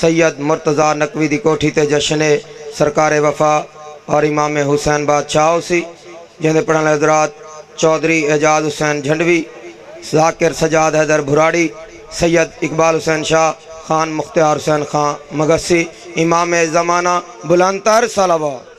سید مرتضیٰ نقوی دی کوٹھی تے جشن سرکار وفا اور امام حسین بادشاہ سی جہاں پڑھنے حضرات چودھری اعجاز حسین جھنڈوی، ذاکر سجاد حیدر بھراڑی، سید اقبال حسین شاہ، خان مختار حسین خان مگسی، امام زمانہ بلندتر صلوات۔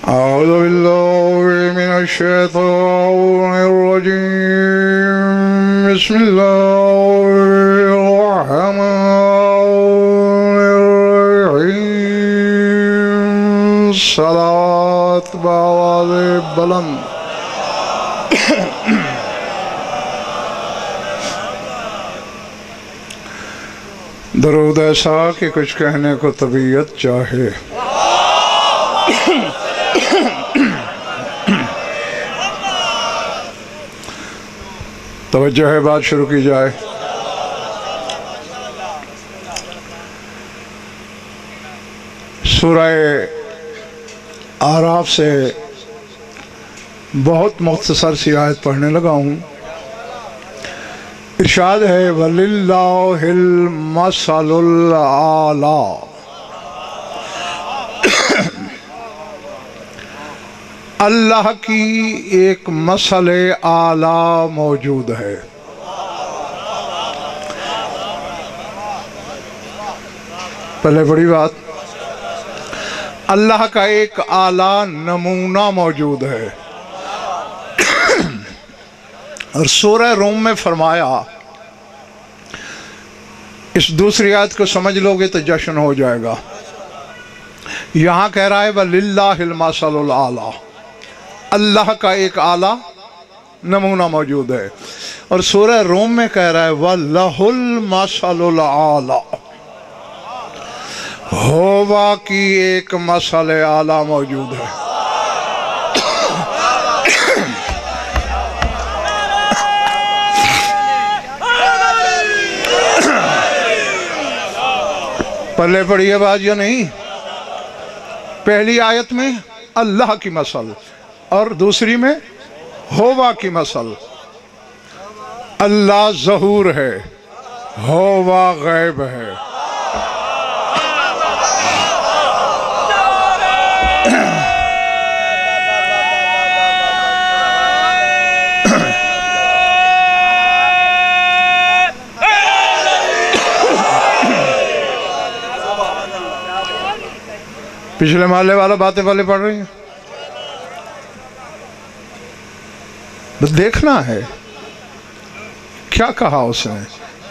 أعوذ بالله من الشيطان الرجيم بسم الله الرحمن الرحيم صلوات بآواز بلند درود ایسا کہ کچھ کہنے کو طبیعت چاہے، توجہ ہے، بات شروع کی جائے۔ سورہ اعراف سے بہت مختصر سی آیت پڑھنے لگا ہوں۔ ارشاد ہے وَلِلَّهِ الْمَثَلُ الْأَعْلَىٰ، اللہ کی ایک مثل اعلیٰ موجود ہے۔ پہلے بڑی بات، اللہ کا ایک اعلیٰ نمونہ موجود ہے۔ اور سورہ روم میں فرمایا، اس دوسری آیت کو سمجھ لو گے تو جشن ہو جائے گا۔ یہاں کہہ رہا ہے وَلِلَّهِ الْمَثَلُ الْأَعْلَىٰ، اللہ کا ایک اعلیٰ نمونہ موجود ہے۔ اور سورہ روم میں کہہ رہا ہے وَلَهُ الْمَثَلُ الْأَعْلَىٰ، ہووا کی ایک مثل اعلیٰ موجود ہے۔ پلے پڑی ہے بات یا نہیں؟ پہلی آیت میں اللہ کی مثل اور دوسری میں ہووا کی مثل۔ اللہ ظہور ہے، ہووا غیب ہے۔ پچھلے محلے والا باتیں والے پڑھ رہی ہیں، بس دیکھنا ہے کیا کہا اس نے۔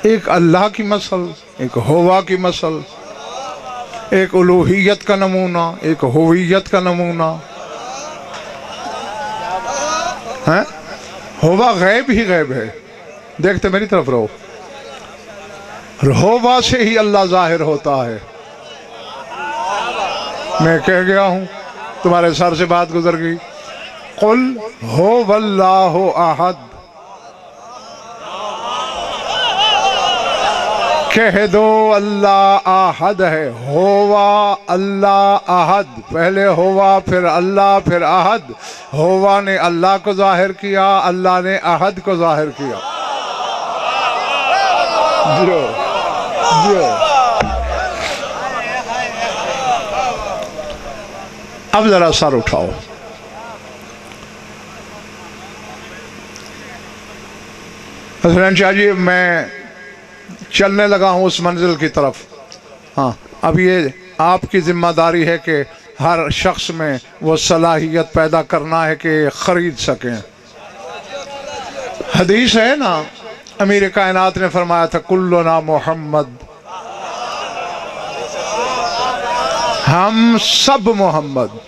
ایک اللہ کی مثل، ایک ہوا کی مثل، ایک الوہیت کا نمونہ، ایک ہویت کا نمونہ ہے۔ ہوا غیب ہی غیب ہے، دیکھتے میری طرف رہو، ہوا سے ہی اللہ ظاہر ہوتا ہے۔ میں کہہ گیا ہوں، تمہارے سر سے بات گزر گئی، قل هو اللہ احد، کہہ دو اللہ احد ہے۔ ہوا اللہ احد، پہلے ہوا پھر اللہ پھر احد۔ ہوا نے اللہ کو ظاہر کیا، اللہ نے احد کو ظاہر کیا۔ جو اب ذرا سر اٹھاؤ۔ حسنین شاہ جی میں چلنے لگا ہوں اس منزل کی طرف. ہاں اب یہ آپ کی ذمہ داری ہے کہ ہر شخص میں وہ صلاحیت پیدا کرنا ہے کہ خرید سکیں. حدیث ہے نا، امیر کائنات نے فرمایا تھا کلنا محمد، ہم سب محمد.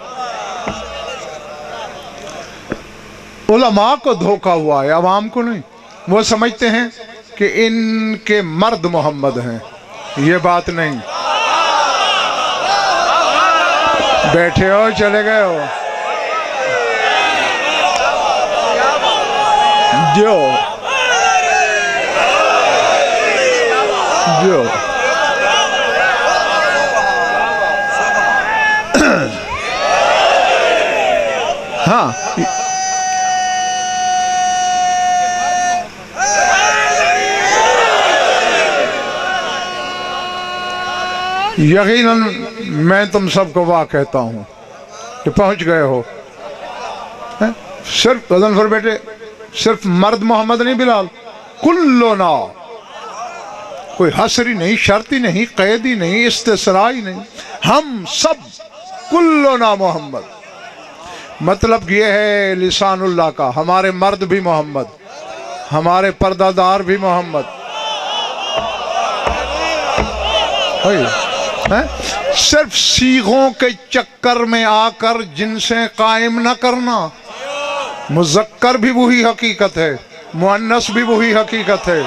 علماء کو دھوکہ ہوا ہے، عوام کو نہیں. وہ سمجھتے ہیں کہ ان کے مرد محمد ہیں. یہ بات نہیں. بیٹھے ہو چلے گئے ہو جو ہاں یقیناً میں تم سب کو واہ کہتا ہوں کہ پہنچ گئے ہو. صرف غضنفر بیٹے صرف مرد محمد نہیں بلال، کلنا، کوئی حصری نہیں، شرطی نہیں، قیدی نہیں، استثنائی نہیں، ہم سب کلنا محمد. مطلب یہ ہے لسان اللہ کا، ہمارے مرد بھی محمد، ہمارے پردہ دار بھی محمد. صرف صیغوں کے چکر میں آ کر جنسیں قائم نہ کرنا. مذکر بھی وہی حقیقت ہے، مؤنث بھی وہی حقیقت ہے.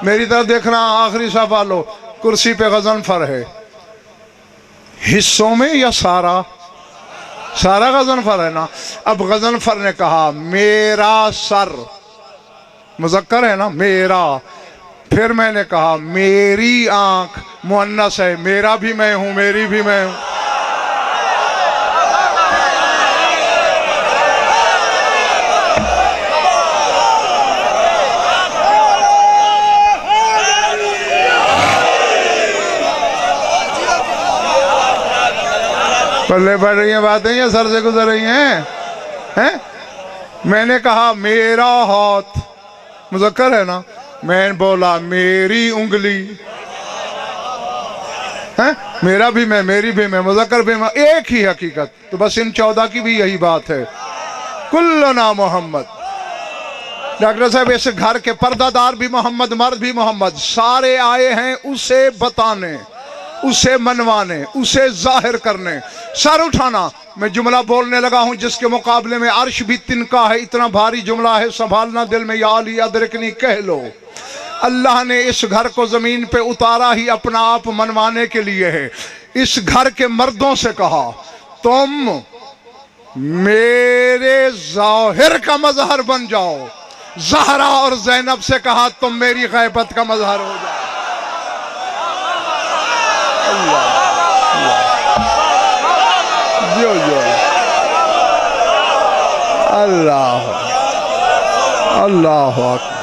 میری طرف دیکھنا، آخری صفحہ لو، کرسی پہ غضنفر ہے. حصوں میں یا سارا غضنفر ہے نا. اب غضنفر نے کہا میرا سر، مذکر ہے نا، میرا. پھر میں نے کہا میری آنکھ، مؤنث ہے، میرا بھی میں ہوں، میری بھی میں ہوں. پلے پڑ رہی ہیں باتیں یا سر سے گزر رہی ہیں؟ میں نے کہا میرا ہاتھ، مذکر ہے نا. میں نے بولا میری انگلی، میرا بھی میں، میری بھی میں، مذکر بھی میں، ایک ہی حقیقت. تو بس ان 14 کی بھی یہی بات ہے، کلنا محمد. ڈاکٹر صاحب اس گھر کے پردہ دار بھی محمد، مرد بھی محمد. سارے آئے ہیں اسے بتانے، اسے منوانے، اسے ظاہر کرنے. سر اٹھانا. میں جملہ بولنے لگا ہوں جس کے مقابلے میں عرش بھی تنکا ہے. اتنا بھاری جملہ ہے، سنبھالنا دل میں. یا علی ادرکنی کہہ لو. اللہ نے اس گھر کو زمین پہ اتارا ہی اپنا آپ منوانے کے لیے ہے. اس گھر کے مردوں سے کہا تم میرے ظاہر کا مظہر بن جاؤ. زہرا اور زینب سے کہا تم میری غیبت کا مظہر ہو جاؤ. اللہ اللہ اکبر.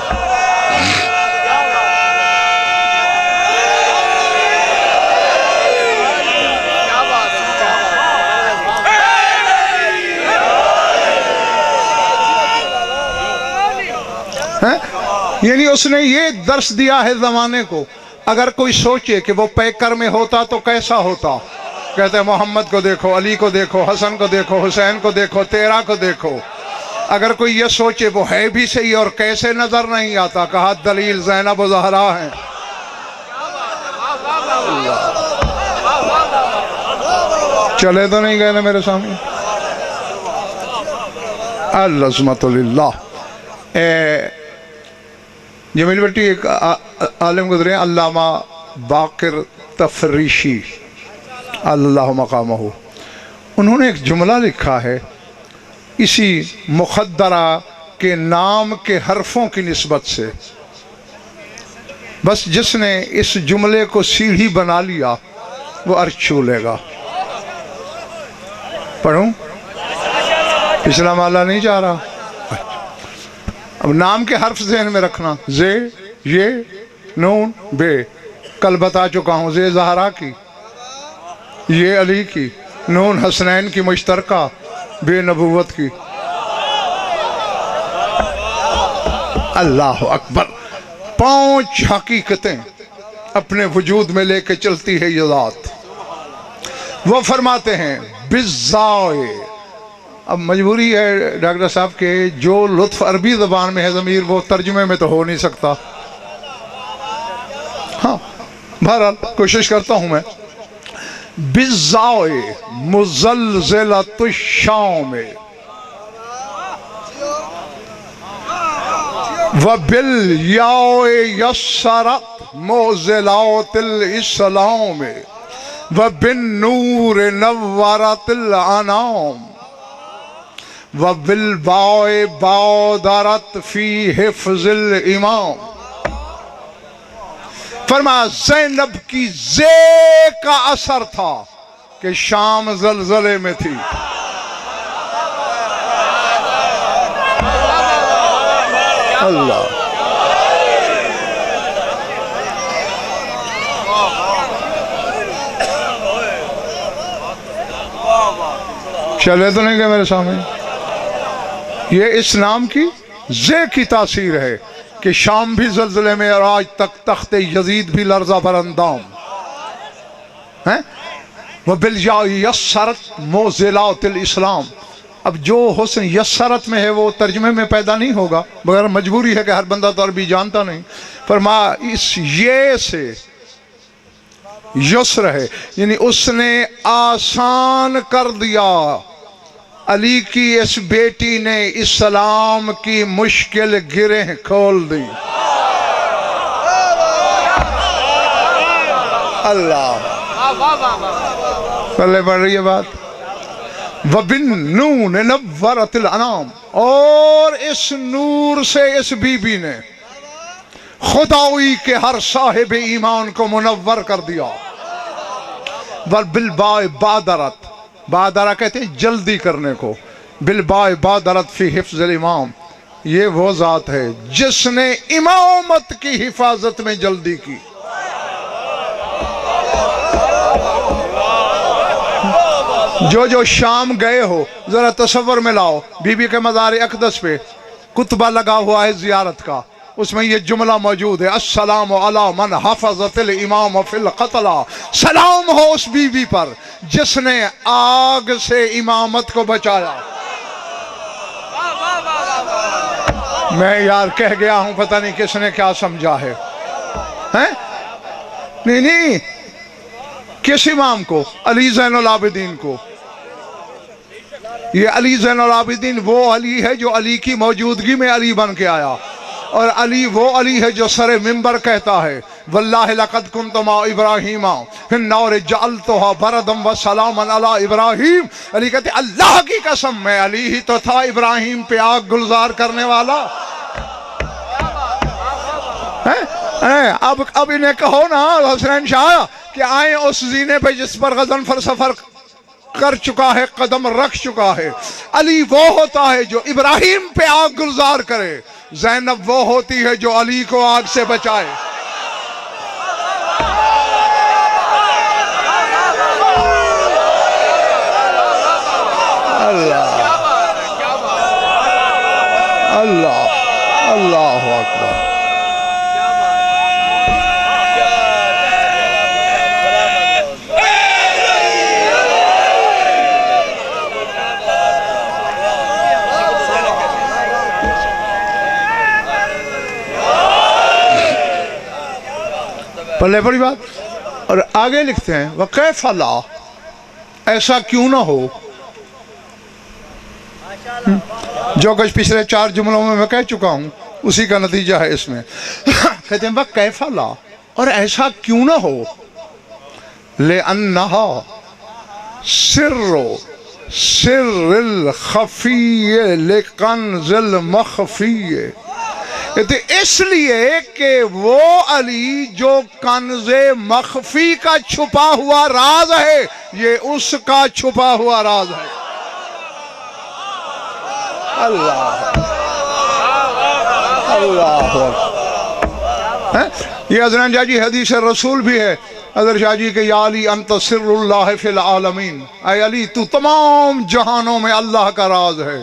یعنی اس نے یہ درس دیا ہے زمانے کو. اگر کوئی سوچے کہ وہ پیکر میں ہوتا تو کیسا ہوتا، کہتے ہیں محمد کو دیکھو، علی کو دیکھو، حسن کو دیکھو، حسین کو دیکھو، تیرا کو دیکھو. اگر کوئی یہ سوچے وہ ہے بھی صحیح اور کیسے نظر نہیں آتا، کہا دلیل زینب و زہرا ہیں. چلے تو نہیں گئے نا میرے سامنے. العظمت للہ. جمیل بٹی ایک عالم گزرے ہیں، علامہ باقر تفریشی اللہ مقامہ. انہوں نے ایک جملہ لکھا ہے اسی مخدرہ کے نام کے حرفوں کی نسبت سے. بس جس نے اس جملے کو سیڑھی بنا لیا وہ عرش چھو لے گا. پڑھوں؟ پچھلا مالا نہیں جا رہا. اب نام کے حرف ذہن میں رکھنا. زے، یہ، نون، بے. کل بتا چکا ہوں. زے زہرا کی، یہ علی کی، نون حسنین کی مشترکہ، بے نبوت کی. اللہ اکبر. 5 حقیقتیں اپنے وجود میں لے کے چلتی ہے یہ ذات. وہ فرماتے ہیں بالزائے. اب مجبوری ہے ڈاکٹر صاحب کہ جو لطف عربی زبان میں ہے ضمیر وہ ترجمے میں تو ہو نہیں سکتا. ہاں بہرحال کوشش کرتا ہوں میں. بالزائے مزلزلۃ الشام وبالیاء یسرت موزلات الاسلام وبالنور نورت الانام وبالباء بادرت فی حفظ الامام. فرمایا زینب کی زے کا اثر تھا کہ شام زلزلے میں تھی. اللہ چلے تو نہیں گئے میرے سامنے. یہ اس نام کی زے کی تاثیر ہے کہ شام بھی زلزلے میں اور آج تک تخت یزید بھی لرزہ بر اندام. وَبِالْجَاءِ يَسَّرَتْ مُوزِلَاتِ الْإِسْلام. اب جو حسن یسرت میں ہے وہ ترجمے میں پیدا نہیں ہوگا مگر مجبوری ہے کہ ہر بندہ تو عربی جانتا نہیں. فرمایا اس یہ سے یسر ہے یعنی اس نے آسان کر دیا. علی کی اس بیٹی نے اسلام کی مشکل گرہ کھول دی. اللہ پہلے پڑھ رہی ہے بات. وَبِالنُّونِ نَوَّرَتِ الْأَنَامِ. اور اس نور سے اس بی بی نے خداوی کے ہر صاحب ایمان کو منور کر دیا. وَبِالْبَاءِ بَادَرَتْ. بادرہ کہتے ہیں جلدی کرنے کو. بالباء بادرت فی حفظ الامام. یہ وہ ذات ہے جس نے امامت کی حفاظت میں جلدی کی. جو شام گئے ہو ذرا تصور میں لاؤ. بی بی کے مزار اقدس پہ کتبہ لگا ہوا ہے زیارت کا. اس میں یہ جملہ موجود ہے السلام علی من حفظت الامام فی القتلہ. سلام ہو اس بی بی پر جس نے آگ سے امامت کو بچایا. میں یار کہہ گیا ہوں پتہ نہیں کس نے کیا سمجھا ہے. نہیں کس امام کو؟ علی زین العابدین کو. یہ علی زین العابدین وہ علی ہے جو علی کی موجودگی میں علی بن کے آیا. اور علی وہ علی ہے جو سر منبر کہتا ہے واللہ لقد کنت مع ابراہیم فی النار جعلتها بردا وسلاما علی ابراہیم. علی کہتے اللہ کی قسم میں علی ہی تو تھا ابراہیم پہ آگ گلزار کرنے والا. اب انہیں کہو نا حسین شاہ کہ آئیں اس زینے پہ جس پر غضنفر سفر کر چکا ہے قدم رکھ چکا ہے. علی وہ ہوتا ہے جو ابراہیم پہ آگ گلزار کرے. زینب وہ ہوتی ہے جو علی کو آگ سے بچائے. اللہ اللہ اللہ اکبر. پلے بڑی بات. اور آگے لکھتے ہیں وَكَيْفَ لَا. ایسا کیوں نہ ہو. جو کچھ پچھلے 4 جملوں میں کہہ چکا ہوں اسی کا نتیجہ ہے اس میں. کہتے ہیں وَكَيْفَ لَا. اور ایسا کیوں نہ ہو. لِأَنَّهَا سِرُّ الْخَفِيِّ لِكَنْزِ الْمَخْفِيِّ. اس لیے کہ وہ علی جو کنز مخفی کا چھپا ہوا راز ہے یہ اس کا چھپا ہوا راز ہے. اللہ اللہ. یہ حضرت شاہ جی حدیث رسول بھی ہے. حضرت شاہ جی کہ یا علی انت سر اللہ فی العالمین. اے علی تو تمام جہانوں میں اللہ کا راز ہے.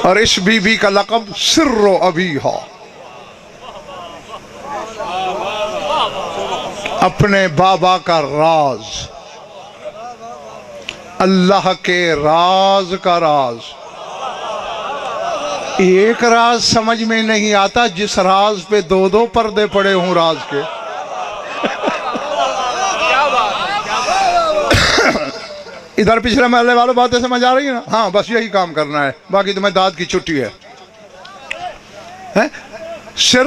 اور اس بی بی کا لقب سر ابیہا، اپنے بابا کا راز، اللہ کے راز کا راز۔ ایک راز سمجھ میں نہیں آتا جس راز پہ دو دو پردے پڑے ہوں راز کے۔ ادھر پچھلے محلے والوں باتیں سمجھ آ رہی ہیں نا؟ ہاں بس یہی کام کرنا ہے، باقی تمہیں داد کی چھٹی ہے۔ سر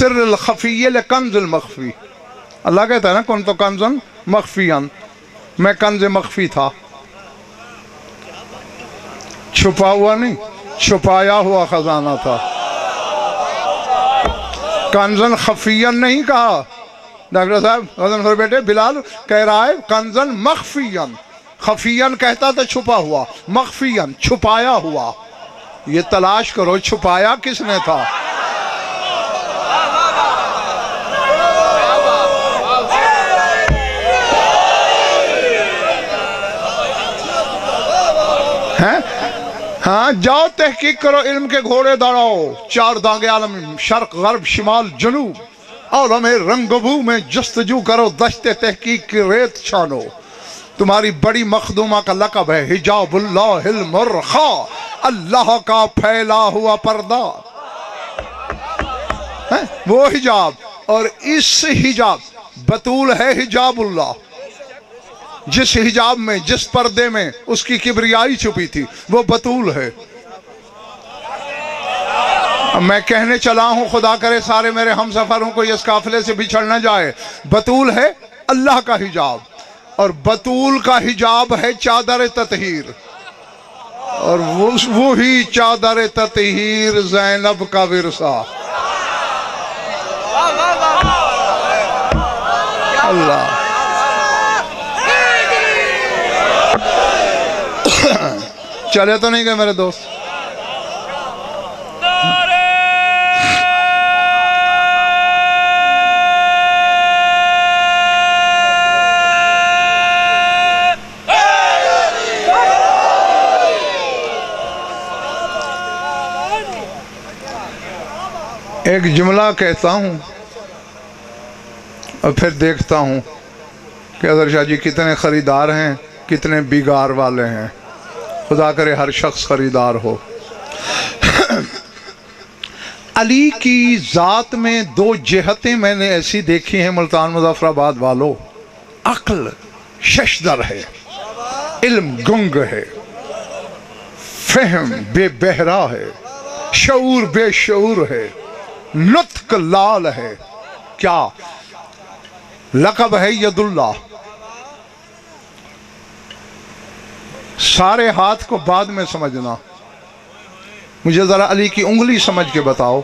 الخفی لکنز المخفی، اللہ کہتا ہے نا کن تو کنزن مخفیاً، میں کنز مخفی تھا، چھپا ہوا نہیں، چھپایا ہوا خزانہ تھا۔ کنزن خفیاً نہیں کہا ڈاکٹر صاحب، غضن خور بیٹے بلال کہہ رہا ہے کنزن مخفیاً، خفیاً کہتا تو چھپا ہوا، مخفیاً چھپایا ہوا۔ یہ تلاش کرو چھپایا کس نے تھا؟ ہاں جاؤ تحقیق کرو، علم کے گھوڑے دوڑاؤ، چار دانگ عالم شرق غرب شمال جنوب، عالم رنگ و بو میں جستجو کرو، دشت تحقیق کی ریت چھانو۔ تمہاری بڑی مخدومہ کا لقب ہے حجاب اللہ المرخا، اللہ کا پھیلا ہوا پردہ، وہ حجاب۔ اور اس حجاب بطول ہے حجاب اللہ، جس حجاب میں جس پردے میں اس کی کبریائی چھپی تھی وہ بطول ہے۔ میں کہنے چلا ہوں خدا کرے سارے میرے ہم سفروں کو اس قافلے سے بچھڑ نہ جائے، بطول ہے اللہ کا حجاب، اور بطول کا حجاب ہے چادر تطہیر، اور وہی چادر تطہیر زینب کا ورثہ۔ اللہ چلے تو نہیں گئے میرے دوست؟ ایک جملہ کہتا ہوں اور پھر دیکھتا ہوں کہ اظہر شاہ جی کتنے خریدار ہیں، کتنے بیگار والے ہیں۔ خدا کرے ہر شخص خریدار ہو۔ علی کی ذات میں دو جہتیں میں نے ایسی دیکھی ہیں ملتان مظفر آباد والو، عقل ششدر ہے، علم گنگ ہے، فہم بے بہرا ہے، شعور بے شعور ہے، نطق لال ہے۔ کیا لقب ہے ید اللہ۔ سارے ہاتھ کو بعد میں سمجھنا، مجھے ذرا علی کی انگلی سمجھ کے بتاؤ۔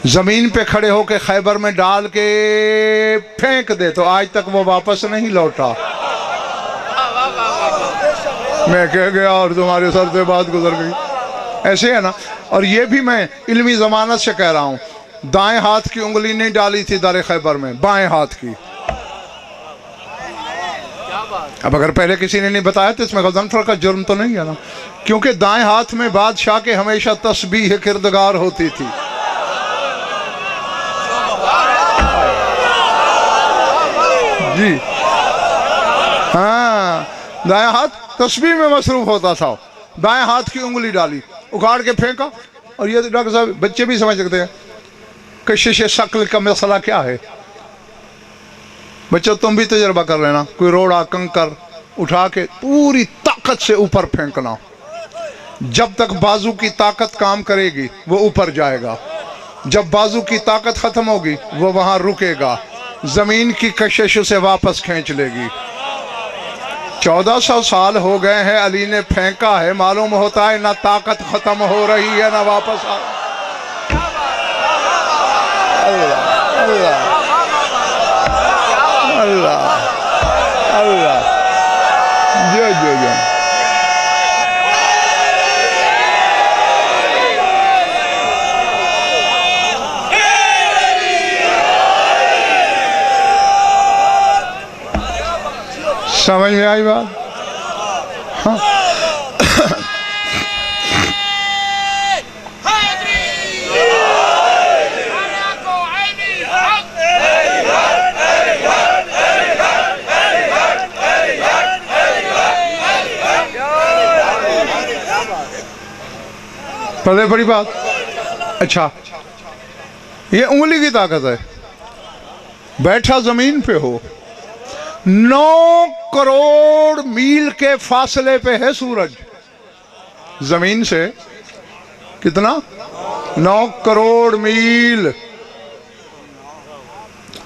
زمین پہ کھڑے ہو کے خیبر میں ڈال کے پھینک دے تو آج تک وہ واپس نہیں لوٹا۔ میں کہہ گیا اور تمہارے سر سے بات گزر گئی، ایسے ہے نا۔ اور یہ بھی میں علمی ضمانت سے کہہ رہا ہوں، دائیں ہاتھ کی انگلی نہیں ڈالی تھی در خیبر میں، بائیں ہاتھ کی۔ اب اگر پہلے کسی نے نہیں بتایا تو اس میں غضنفر کا جرم تو نہیں ہے نا، کیونکہ دائیں ہاتھ میں بادشاہ کے ہمیشہ تسبیح کردگار ہوتی تھی۔ جی ہاں، دائیں ہاتھ تسبیح میں مصروف ہوتا تھا، دائیں ہاتھ کی انگلی ڈالی، اکھاڑ کے پھینکا۔ اور یہ ڈاکٹر صاحب بچے بھی سمجھ سکتے ہیں کشش شکل کا مسئلہ کیا ہے۔ بچوں تم بھی تجربہ کر لینا، کوئی روڑا کنکر اٹھا کے پوری طاقت سے اوپر پھینکنا، جب تک بازو کی طاقت کام کرے گی وہ اوپر جائے گا، جب بازو کی طاقت ختم ہوگی وہ وہاں رکے گا، زمین کی کشش اسے واپس کھینچ لے گی۔ 1400 سال ہو گئے ہیں، علی نے پھینکا ہے، معلوم ہوتا ہے نہ طاقت ختم ہو رہی ہے نہ واپس آ رہی۔ اللہ اللہ اللہ جو سمجھ میں آئی بات؟ ہاں پتہ بڑی بات. اچھا یہ انگلی کی طاقت ہے. بیٹھا زمین پہ ہو, 9 کروڑ میل کے فاصلے پہ ہے سورج زمین سے. کتنا؟ 9 کروڑ میل.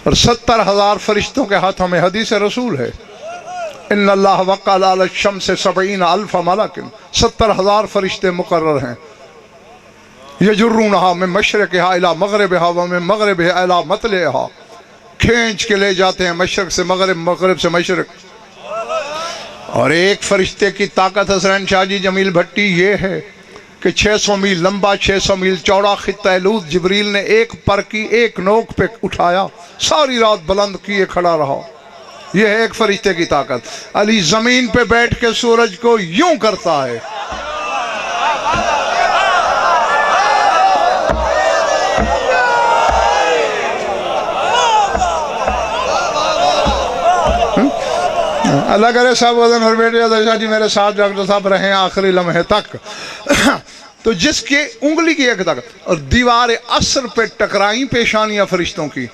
اور 70,000 فرشتوں کے ہاتھوں میں. حدیث رسول ہے ان اللہ وقال علی الشمس 70,000 ملک. 70,000 فرشتے مقرر ہیں. یجرونہا من مشرقہا الی مغربہا ومن مغربہا الی مطلعہا. کھینچ کے لے جاتے ہیں مشرق سے مغرب, مغرب سے مشرق. اور ایک فرشتے کی طاقت حسین شاہ جی جمیل بھٹی یہ ہے کہ 600 میل لمبا 600 میل چوڑا خطہ لوط جبریل نے ایک پر کی ایک نوک پہ اٹھایا, ساری رات بلند کیے کھڑا رہا. یہ ہے ایک فرشتے کی طاقت. علی زمین پہ بیٹھ کے سورج کو یوں کرتا ہے. اللہ کرے صاحب وزن اور بیٹے شاہ جی میرے ساتھ ڈاکٹر صاحب رہیں آخری لمحے تک. تو جس کے انگلی کی ایک طاقت, اور دیوار عصر پہ ٹکرائیں پیشانیاں فرشتوں کی,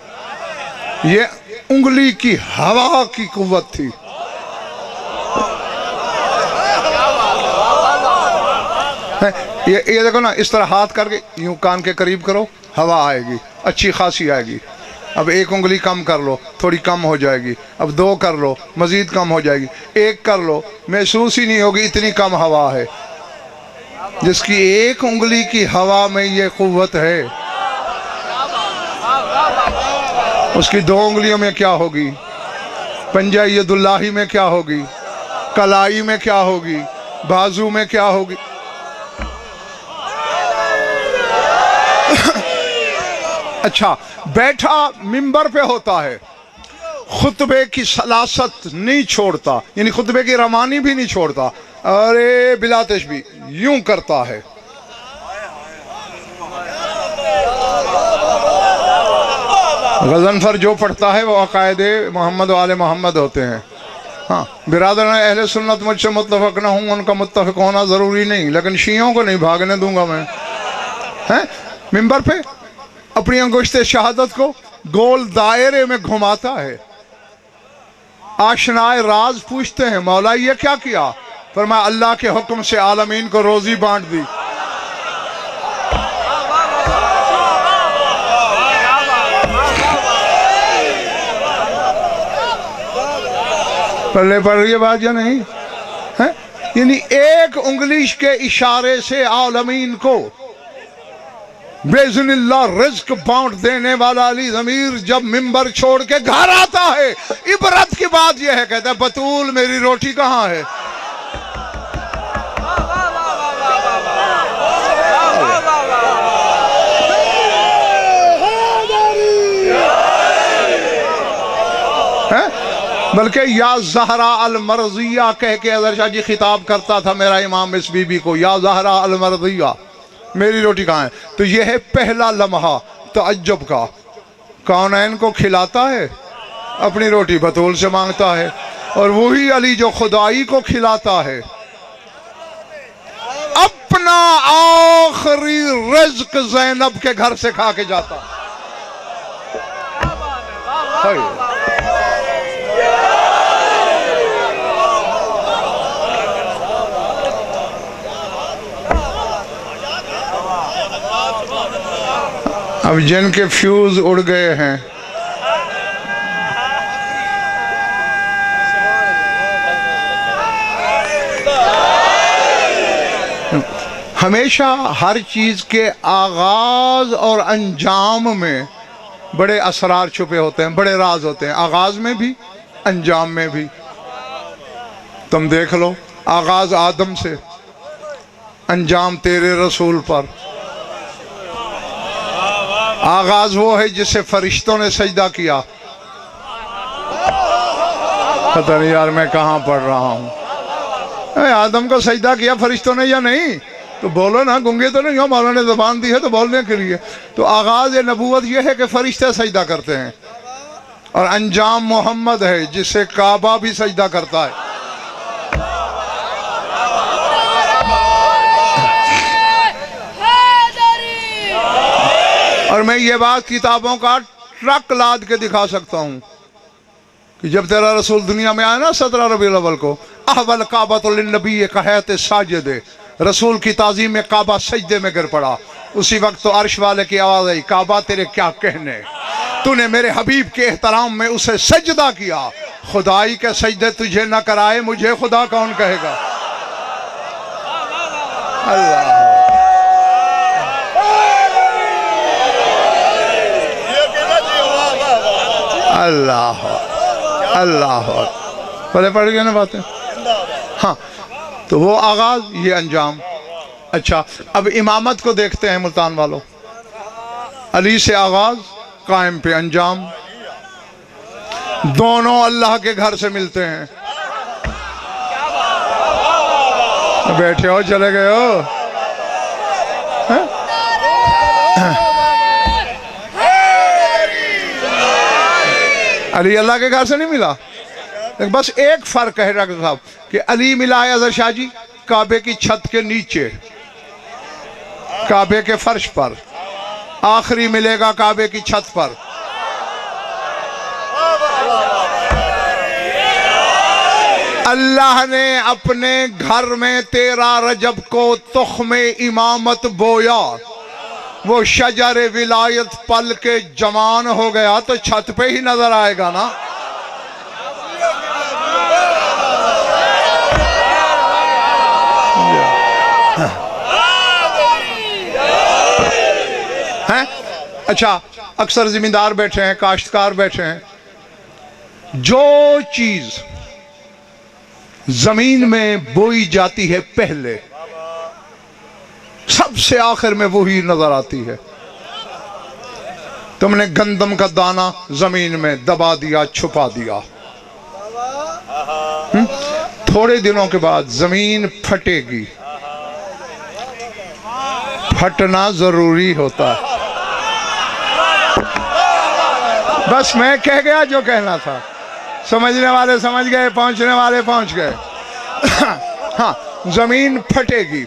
یہ انگلی کی ہوا کی قوت تھی. یہ دیکھو نا, اس طرح ہاتھ کر کے یوں کان کے قریب کرو, ہوا آئے گی, اچھی خاصی آئے گی. اب ایک انگلی کم کر لو, تھوڑی کم ہو جائے گی. اب 2 کر لو, مزید کم ہو جائے گی. 1 کر لو, محسوس ہی نہیں ہوگی, اتنی کم ہوا ہے. جس کی ایک انگلی کی ہوا میں یہ قوت ہے, اس کی 2 انگلیوں میں کیا ہوگی؟ پنجہ ید اللہ میں کیا ہوگی؟ کلائی میں کیا ہوگی؟ بازو میں کیا ہوگی؟ اچھا, بیٹھا منبر پہ ہوتا ہے, خطبے کی سلاست نہیں چھوڑتا, یعنی خطبے کی روانی بھی نہیں چھوڑتا. ارے بلا تشبیہ یوں کرتا ہے. غضنفر جو پڑھتا ہے وہ عقائد محمد و آل محمد ہوتے ہیں. ہاں, برادران اہل سنت مجھ سے متفق نہ ہوں, ان کا متفق ہونا ضروری نہیں, لیکن شیعوں کو نہیں بھاگنے دوں گا میں. منبر پہ اپنی انگشت شہادت کو گول دائرے میں گھماتا ہے. آشنائے راز پوچھتے ہیں, مولا یہ کیا کیا؟ فرمایا اللہ کے حکم سے عالمین کو روزی بانٹ دی. پلے پڑ رہی ہے بات یا نہیں؟ یعنی ایک انگلی کے اشارے سے عالمین کو بیزن اللہ رزق بانٹ دینے والا علی ضمیر جب منبر چھوڑ کے گھر آتا ہے, عبرت کی بات یہ ہے, کہتا ہے بطول میری روٹی کہاں ہے؟ بلکہ یا زہرا المرضیہ کہہ کے حضرت شاہ جی خطاب کرتا تھا میرا امام اس بی بی کو, یا زہرا المرضیہ میری روٹی کہاں ہے؟ تو یہ ہے پہلا لمحہ تعجب کا. کونین کو کھلاتا ہے, اپنی روٹی بطول سے مانگتا ہے, اور وہی علی جو خدائی کو کھلاتا ہے اپنا آخری رزق زینب کے گھر سے کھا کے جاتا. اب جن کے فیوز اڑ گئے ہیں ہمیشہ ہر چیز کے آغاز اور انجام میں بڑے اسرار چھپے ہوتے ہیں, بڑے راز ہوتے ہیں, آغاز میں بھی انجام میں بھی. تم دیکھ لو, آغاز آدم سے, انجام تیرے رسول پر. آغاز وہ ہے جسے فرشتوں نے سجدہ کیا. پتہ نہیں یار میں کہاں پڑھ رہا ہوں. آدم کو سجدہ کیا فرشتوں نے یا نہیں؟ تو بولو نا, گنگے تو نہیں ہو, مولا نے زبان دی ہے تو بولنے کے لیے. تو آغاز نبوت یہ ہے کہ فرشتے سجدہ کرتے ہیں, اور انجام محمد ہے جسے کعبہ بھی سجدہ کرتا ہے. اور میں یہ بات کتابوں کا ٹرک لاد کے دکھا سکتا ہوں کہ جب تیرا رسول دنیا میں آیا نا 17 ربیع الاول کو، احول کعبۃ للنبی کہیت ساجد، رسول کی تعظیم میں کعبہ سجدے میں گر پڑا۔ اسی وقت تو عرش والے کی آواز آئی، کعبہ تیرے کیا کہنے، تو نے میرے حبیب کے احترام میں اسے سجدہ کیا، خدائی کے سجدے تجھے نہ کرائے مجھے خدا کون کہے گا۔ اللہ اللہ اللہ پڑھے پڑھ گئے نا باتیں۔ ہاں تو وہ آغاز، یہ انجام۔ اچھا اب امامت کو دیکھتے ہیں ملتان والوں، علی سے آغاز، قائم پہ انجام، دونوں اللہ کے گھر سے ملتے ہیں۔ بیٹھے ہو چلے گئے ہو؟ علی اللہ کے گھر سے نہیں ملا، بس ایک فرق ہے ڈاکٹر صاحب کہ علی ملا ہے اظہر شاہ جی کعبے کی چھت کے نیچے، کعبے کے فرش پر، آخری ملے گا کعبے کی چھت پر۔ اللہ نے اپنے گھر میں 13 رجب کو تخم امامت بویا، وہ شجر ولایت پل کے جوان ہو گیا تو چھت پہ ہی نظر آئے گا نا۔ اچھا اکثر زمیندار بیٹھے ہیں، کاشتکار بیٹھے ہیں، جو چیز زمین میں بوئی جاتی ہے پہلے، سب سے آخر میں وہی نظر آتی ہے۔ تم نے گندم کا دانہ زمین میں دبا دیا، چھپا دیا، تھوڑے دنوں کے بعد زمین پھٹے گی، پھٹنا ضروری ہوتا ہے۔ بس میں کہہ گیا جو کہنا تھا، سمجھنے والے سمجھ گئے، پہنچنے والے پہنچ گئے۔ ہاں زمین پھٹے گی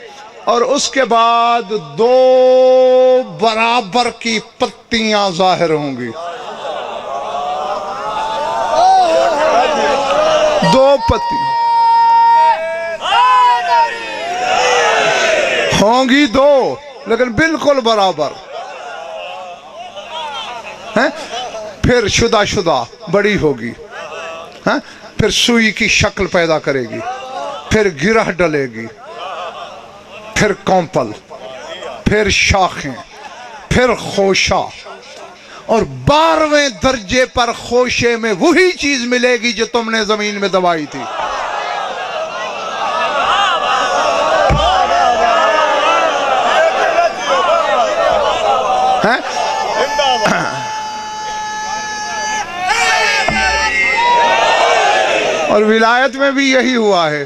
اور اس کے بعد 2 برابر کی پتیاں ظاہر ہوں گی، 2 پتیاں ہوں گی، 2 لیکن بالکل برابر ہیں۔ پھر شدہ بڑی ہوگی، پھر سوئی کی شکل پیدا کرے گی، پھر گرہ ڈلے گی، پھر کونپل، پھر شاخیں، پھر خوشہ، اور 12ویں درجے پر خوشے میں وہی چیز ملے گی جو تم نے زمین میں دبائی تھی۔ اور ولایت میں بھی یہی ہوا ہے،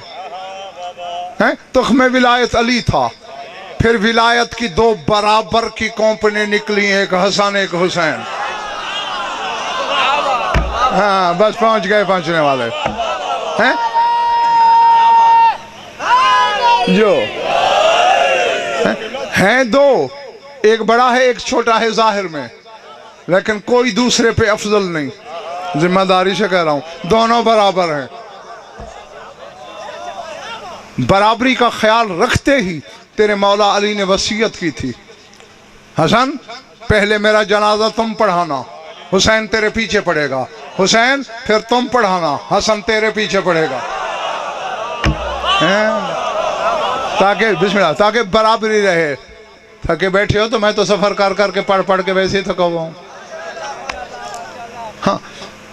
تخم ولایت علی تھا، پھر ولایت کی 2 برابر کی کونپنیں نکلی، ایک حسن ایک حسین۔ ہاں بس پہنچ گئے پہنچنے والے ہیں، جو ہیں 2، ایک بڑا ہے ایک چھوٹا ہے ظاہر میں، لیکن کوئی دوسرے پہ افضل نہیں، ذمہ داری سے کہہ رہا ہوں، دونوں برابر ہیں۔ برابری کا خیال رکھتے ہی تیرے مولا علی نے وصیت کی تھی، حسن پہلے میرا جنازہ تم پڑھانا، حسین تیرے پیچھے پڑے گا، حسین پھر تم پڑھانا، حسن تیرے پیچھے پڑے گا، تاکہ بسم اللہ تاکہ برابری رہے۔ تھکے بیٹھے ہو تو میں تو سفر کر کے پڑھ کے ویسے ہی تھکا ہوا ہوں۔ ہاں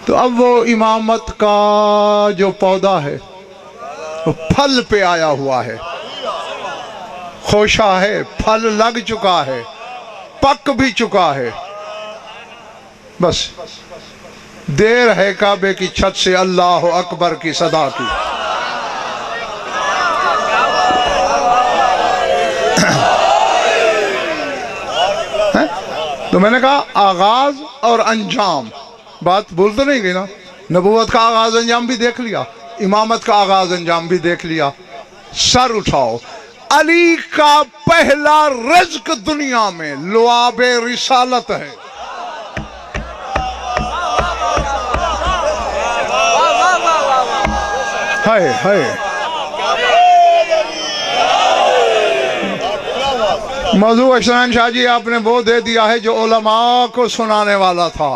تو اب وہ امامت کا جو پودا ہے وہ پھل پہ آیا ہوا ہے، خوشہ ہے، پھل لگ چکا ہے، پک بھی چکا ہے، بس دیر ہے کعبے کی چھت سے اللہ اکبر کی صدا کی۔ تو میں نے کہا آغاز اور انجام، بات بھول تو نہیں گئی نا، نبوت کا آغاز انجام بھی دیکھ لیا، امامت کا آغاز انجام بھی دیکھ لیا۔ سر اٹھاؤ، علی کا پہلا رزق دنیا میں لعاب رسالت ہے. ہائے ہائے. موضوع حسین شاہ جی آپ نے وہ دے دیا ہے جو علماء کو سنانے والا تھا.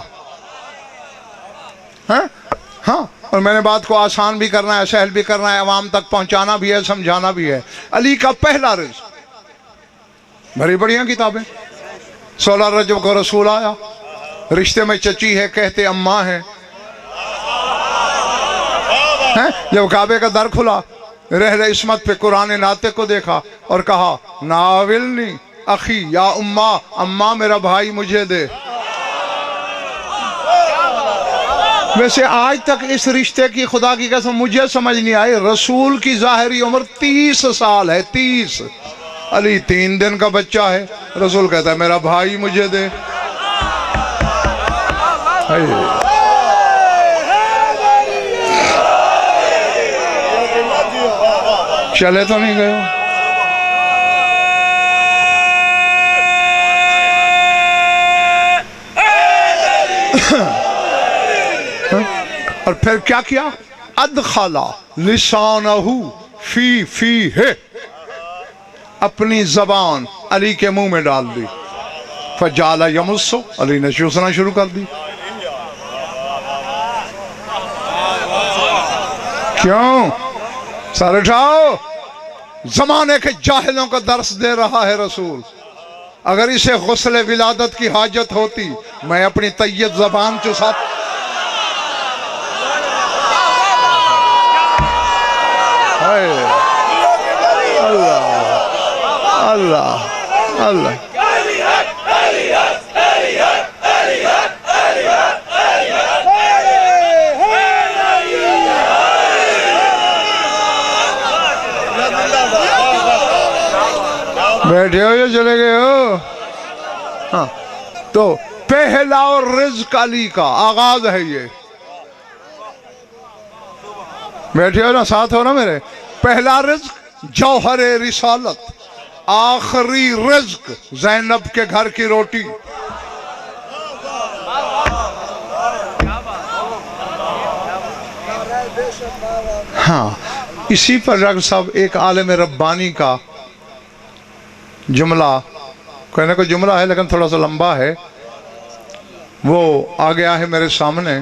ہاں، اور میں نے بات کو آسان بھی کرنا ہے، سہل بھی کرنا ہے، عوام تک پہنچانا بھی ہے، سمجھانا بھی ہے. علی کا پہلا رزق، بڑی بڑیاں کتابیں. 16 رجب کو رسول آیا، رشتے میں چچی ہے کہتے اماں ہے. جب کعبے کا در کھلا، رحل عصمت پہ قرآن ناطق کو دیکھا اور کہا ناولنی اخی یا اماں میرا بھائی مجھے دے. ویسے آج تک اس رشتے کی خدا کی قسم مجھے سمجھ نہیں آئی. رسول کی ظاہری عمر 30 سال ہے، 30. علی 3 دن کا بچہ ہے، رسول کہتا ہے میرا بھائی مجھے دے. چلے تو نہیں گئے. اور پھر کیا کیا؟ ادخلا لسانہ فی ہے، اپنی زبان علی کے منہ میں ڈال دی. فجعل یمسو، علی نے چوسنا شروع کر دی. کیوں؟ سر اٹھاؤ. زمانے کے جاہلوں کا درس دے رہا ہے رسول. اگر اسے غسل ولادت کی حاجت ہوتی میں اپنی طیب زبان چوساتا. اللہ اللہ اللہ. بیٹھے ہو یا چلے گئے ہو؟ ہاں، تو پہلا رزق علی کا آغاز ہے یہ. بیٹھے ہو نا، ساتھ ہو نا میرے. پہلا رزق جوہر رسالت، آخری رزق زینب کے گھر کی روٹی. ہاں، اسی پر ڈاکٹر صاحب ایک عالم ربانی کا جملہ، کہنے کو جملہ ہے لیکن تھوڑا سا لمبا ہے، وہ آ گیا ہے میرے سامنے.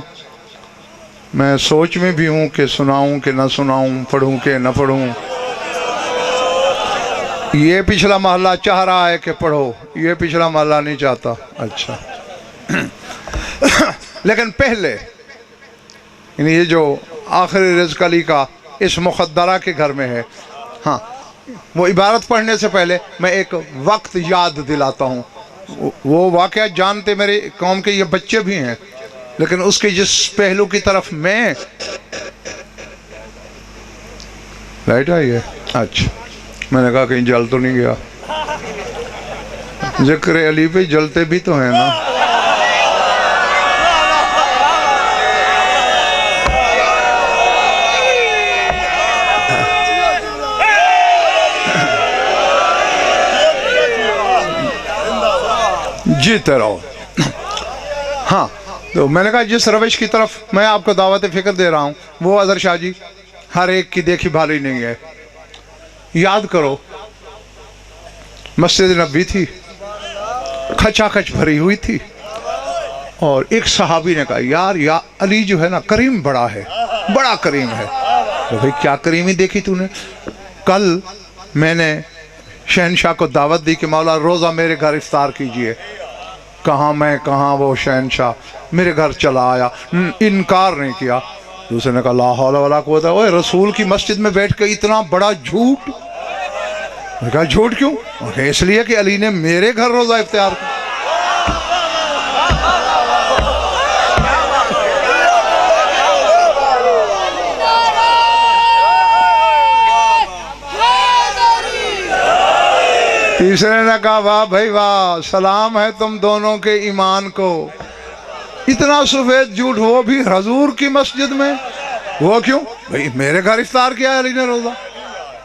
میں سوچ میں بھی ہوں کہ سناؤں کہ نہ سناؤں، پڑھوں کہ نہ پڑھوں. یہ پچھلا محلہ چاہ رہا ہے کہ پڑھو، یہ پچھلا محلہ نہیں چاہتا. اچھا، لیکن پہلے یعنی یہ جو آخری رزق علی کا اس مخدرہ کے گھر میں ہے. ہاں، وہ عبارت پڑھنے سے پہلے میں ایک وقت یاد دلاتا ہوں. وہ واقعہ جانتے میرے قوم کے یہ بچے بھی ہیں، لیکن اس کے جس پہلو کی طرف میں لائٹ آئی ہے. اچھا، میں نے کہا کہیں جل تو نہیں گیا. ذکر علی پہ جلتے بھی تو ہیں نا. جیتے رہو. ہاں، تو میں نے کہا جس روش کی طرف میں آپ کو دعوت فکر دے رہا ہوں وہ اظہر شاہ جی ہر ایک کی دیکھی بھالی نہیں ہے. یاد کرو، مسجد نبوی تھی، کھچا کھچ بھری ہوئی تھی، اور ایک صحابی نے کہا یار یا علی جو ہے نا کریم بڑا ہے، بڑا کریم ہے. تو بھئی کیا کریمی دیکھی تو نے؟ کل میں نے شہنشاہ کو دعوت دی کہ مولا روزہ میرے گھر افطار کیجئے. کہاں میں کہاں وہ شہنشاہ، میرے گھر چلا آیا، انکار نہیں کیا. دوسرے نے کہا لا حول ولا قوت. اوے رسول کی مسجد میں بیٹھ کے اتنا بڑا جھوٹ. میں کہا جھوٹ کیوں؟ اس لیے کہ علی نے میرے گھر روزہ افطار کیا. تیسرے نے کہا واہ بھائی واہ، سلام ہے تم دونوں کے ایمان کو. اتنا سفید جھوٹ، وہ بھی حضور کی مسجد میں. وہ کیوں؟ بھئی میرے گھر افطار کیا ہے علی نے روزہ.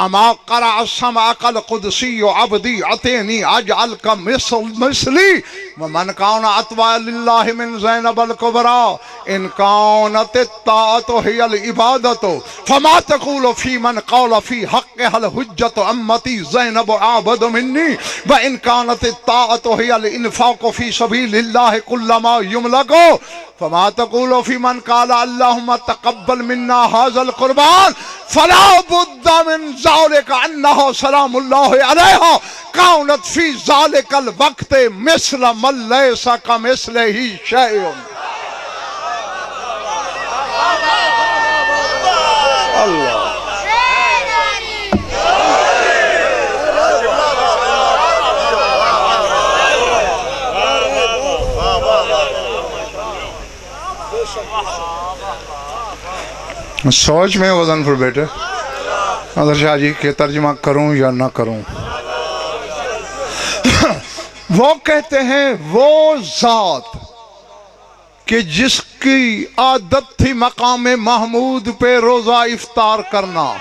اما قرأ السماء القدسی عبدی اتینی اجعل کا مثلی ومن کان اتبع للہ من زینب الکبرى ان کانت الطاعت هي العبادت فما تقول فی من قال فی حقها الحجت امتی زینب عابد منی وان کانت الطاعت هي الانفاق فی سبیل اللہ کل ما یملک فما تقول فی من قال اللہم تقبل منا هذا القربان فلا بد من ذلك انه سلام اللہ علیہ کانت فی ذلك الوقت مثل من لیس کمثلہ شیء اللہ سوچ میں وزن پر بیٹے حضرت شاہ جی کہ ترجمہ کروں یا نہ کروں وہ کہتے ہیں وہ ذات کہ جس کی عادت تھی مقام محمود پہ روزہ افطار کرنا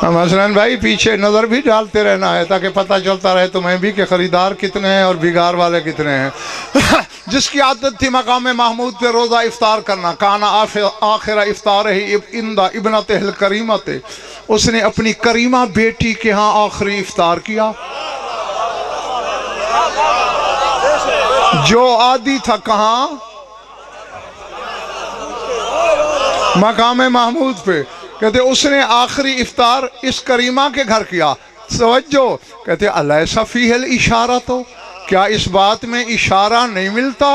مثلاً بھائی پیچھے نظر بھی ڈالتے رہنا ہے تاکہ پتہ چلتا رہے تمہیں بھی کہ خریدار کتنے ہیں اور بگار والے کتنے ہیں جس کی عادت تھی مقام محمود پہ روزہ افطار کرنا کانا آخر افطار ہی ابنت الکریمت اس نے اپنی کریمہ بیٹی کے ہاں آخری افطار کیا جو عادی تھا کہاں مقام محمود پہ کہتے اس نے آخری افطار اس کریمہ کے گھر کیا سوجھو کہتے الیس فیہ الاشارہ تو کیا اس بات میں اشارہ نہیں ملتا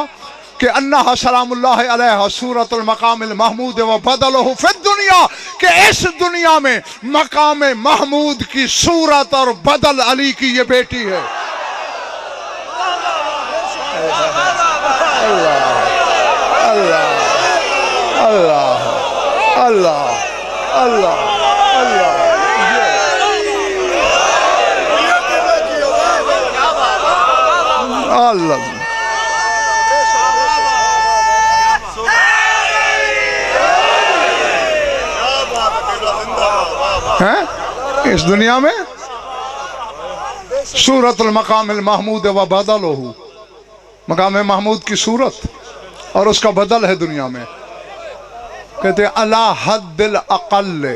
کہ انہا سلام اللہ علیہ سورۃ المقام المحمود و بدلہ فی الدنیا کہ اس دنیا میں مقام محمود کی صورت اور بدل علی کی یہ بیٹی ہے اللہ اللہ اللہ اللہ اللہ اس دنیا میں سورۃ المقام المحمود و بدلہ مقام محمود کی صورت اور اس کا بدل ہے دنیا میں کہتے ہیں علی حد الاقل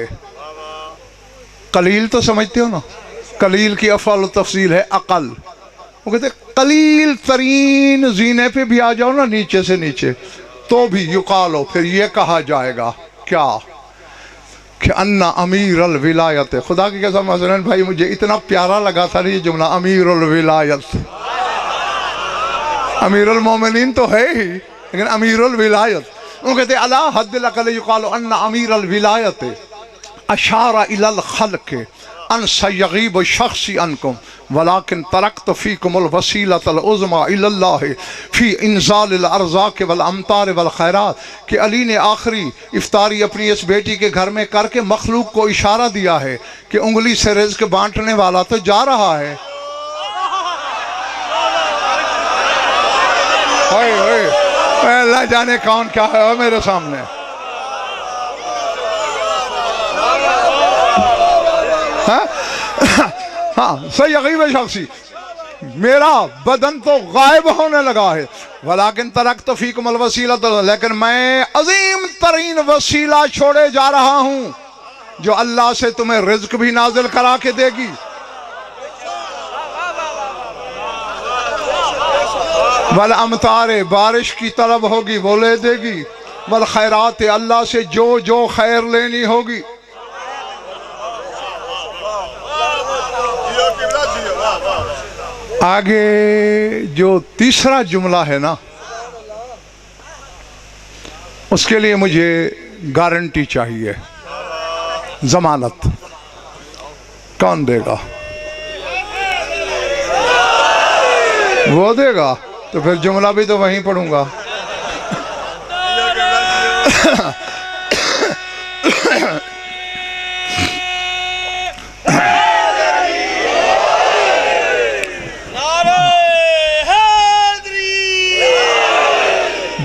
قلیل تو سمجھتے ہو نا قلیل کی افعال و تفضیل ہے اقل وہ کہتے ہیں قلیل ترین زینے پہ بھی آ جاؤ نا نیچے سے نیچے تو بھی یقالو پھر یہ کہا جائے گا کیا کہ انا امیر الولایت خدا کی قسم مثلاً بھائی مجھے اتنا پیارا لگا تھا یہ جملہ امیر الولایت امیر المومنین تو ہے ہی لیکن امیر الولایت وہ کہتے ہیں علی حد الاقل یقال ان امیر الولایت اشار الی الخلق ان سیغیب شخصی عنکم ولیکن ترکت فیکم الوسیلۃ العظمی الی اللہ فی انزال الارزاق والامطار والخیرات کہ علی نے آخری افطاری اپنی اس بیٹی کے گھر میں کر کے مخلوق کو اشارہ دیا ہے کہ انگلی سے رزق بانٹنے والا تو جا رہا ہے اللہ جانے کون کیا ہے میرے سامنے ہاں سیغیب شخصی میرا بدن تو غائب ہونے لگا ہے ولیکن ترکت فیکم الوسیلۃ لیکن میں عظیم ترین وسیلہ چھوڑے جا رہا ہوں جو اللہ سے تمہیں رزق بھی نازل کرا کے دے گی والامطار بارش کی طلب ہوگی وہ لے دے گی والخیرات اللہ سے جو خیر لینی ہوگی آگے جو تیسرا جملہ ہے نا اس کے لیے مجھے گارنٹی چاہیے ضمانت کون دے گا وہ دے گا تو پھر جملہ بھی تو وہیں پڑھوں گا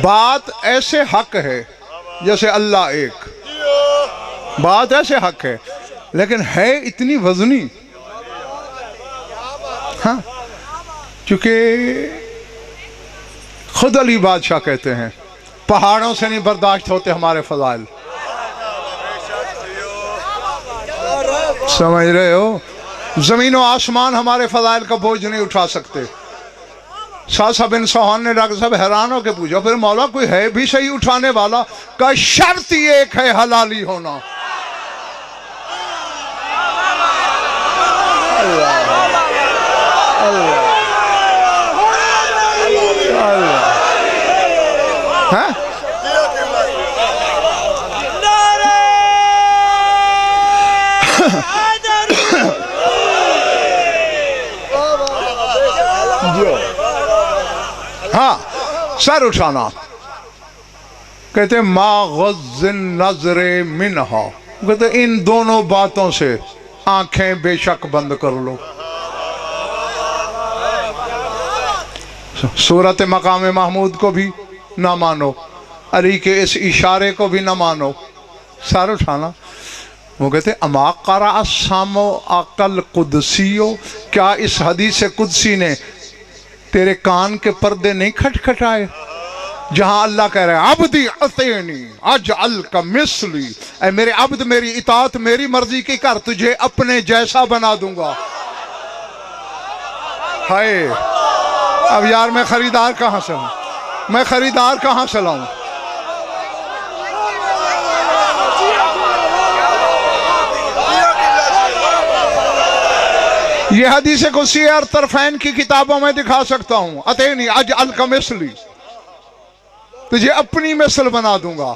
بات ایسے حق ہے جیسے اللہ ایک، بات ایسے حق ہے لیکن ہے اتنی وزنی، ہاں چونکہ خود علی بادشاہ کہتے ہیں پہاڑوں سے نہیں برداشت ہوتے ہمارے فضائل، سمجھ رہے ہو؟ زمین و آسمان ہمارے فضائل کا بوجھ نہیں اٹھا سکتے۔ ساسا بن سوہان نے ڈاکٹر صاحب حیران ہو کے پوچھا پھر مولا کوئی ہے بھی صحیح اٹھانے والا؟ کا شرط ہی ایک ہے، حلالی ہونا۔ ہاں سر اٹھانا، کہتے ہیں ما غض النظر منہا، کہتے ہیں ان دونوں باتوں سے آنکھیں بے شک بند کر لو۔ صورت مقام محمود کو بھی نہ مانو، علی کے اس اشارے کو بھی نہ مانو، سر اٹھانا۔ وہ کہتے ہیں اما قرأ السامع عقل قدسیو، کیا اس حدیث قدسی نے تیرے کان کے پردے نہیں کھٹکھٹائے؟ جہاں اللہ کہہ رہے ہیں عبدی اطیعنی اجعل کا مثلی، اے میرے عبد میری اطاعت میری مرضی کی کر، تجھے اپنے جیسا بنا دوں گا۔ ہائے اب یار میں خریدار کہاں سے ہوں، میں خریدار کہاں سے لاؤں؟ یہ حدیث قدسی اور طرفین کی کتابوں میں دکھا سکتا ہوں، اطیعنی اجعل کا مثلی، تجھے اپنی مثل بنا دوں گا۔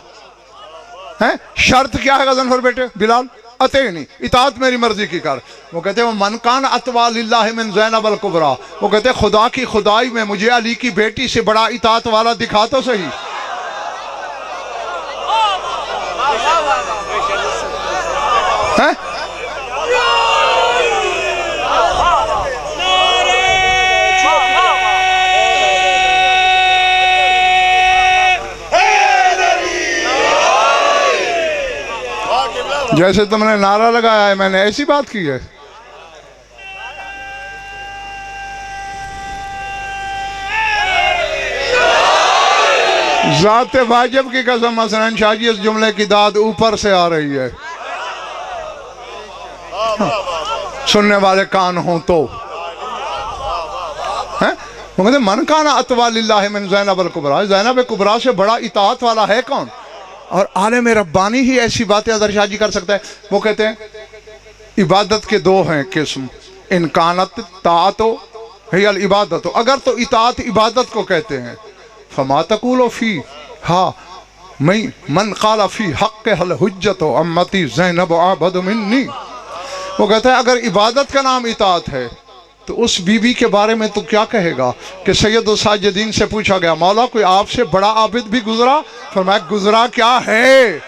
شرط کیا ہے غضنفر بیٹے بلال؟ اطیعنی، اطاعت میری مرضی کی کر۔ وہ کہتے ہیں من کان اتوا للہ من زینب الکبریٰ، وہ کہتے ہیں خدا کی خدائی میں مجھے علی کی بیٹی سے بڑا اطاعت والا دکھا تو صحیح۔ جیسے تم نے نعرہ لگایا ہے میں نے ایسی بات کی ہے؟ ذات واجب کی قسم مثلا شاہ جی اس جملے کی داد اوپر سے آ رہی ہے، سننے والے کان ہوں تو۔ وہ کہتے ہیں من کان اتوا للہ من زینب الکبریٰ، زینب کبریٰ سے بڑا اطاعت والا ہے کون؟ اور عالم ربانی ہی ایسی باتیں اظہر شاہ جی کر سکتا ہے۔ وہ کہتے ہیں عبادت کے دو ہیں قسم، ان کانت طاعت ہی العبادت، اگر تو اطاعت عبادت کو کہتے ہیں فما تقول فی ہاں من قال فی حق الحجت امتی زینب عبد منی، وہ کہتا ہے اگر عبادت کا نام اطاعت ہے تو اس بی بی کے بارے میں تو کیا کہے گا کہ سید الساجدین سے پوچھا گیا مولا کوئی آپ سے بڑا عابد بھی گزرا؟ فرمایا گزرا کیا ہے؟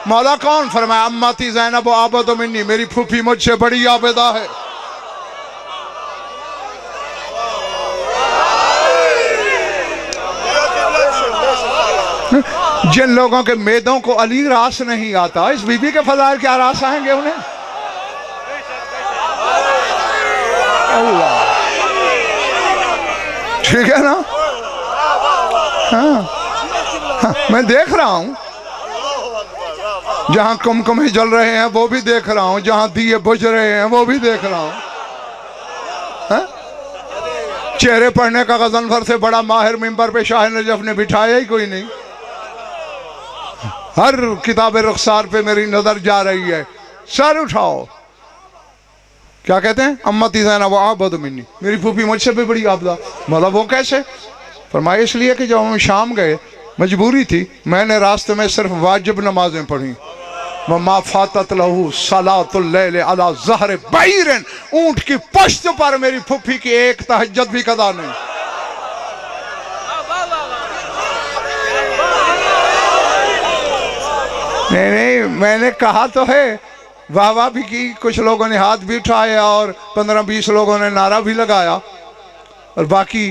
مولا کون؟ فرمایا امتی زینب عبد منی، میری پھوپھی مجھ سے بڑی عابدہ ہے۔ جن لوگوں کے میدوں کو علی راس نہیں آتا، اس بی بی کے فضائل کیا راس آئیں گے انہیں؟ اللہ ٹھیک ہے نا؟ ہاں میں دیکھ رہا ہوں جہاں کمکمے جل رہے ہیں وہ بھی دیکھ رہا ہوں، جہاں دیے بجھ رہے ہیں وہ بھی دیکھ رہا ہوں۔ چہرے پڑھنے کا غضنفر سے بڑا ماہر منبر پہ شاہ نجف نے بٹھایا ہی کوئی نہیں۔ ہر کتاب رخسار پہ میری نظر جا رہی ہے، سر اٹھاؤ۔ کیا کہتے ہیں؟ امتی زینب عبد منی، میری پھوپھی مجھ سے بھی بڑی عابدہ۔ مولا وہ کیسے؟ فرمایا اس لیے کہ جب ہم شام گئے مجبوری تھی، میں نے راستے میں صرف واجب نمازیں پڑھی۔ وما فاتت لہو صلاۃ اللیل علی ظہر بعیر، اونٹ کی پشت پر میری پھوپھی کی ایک تہجد بھی قضا نہیں۔ نہیں میں نے کہا تو ہے، واہ واہ بھی کی، کچھ لوگوں نے ہاتھ بھی اٹھایا اور 15-20 لوگوں نے نعرہ بھی لگایا، اور باقی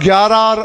11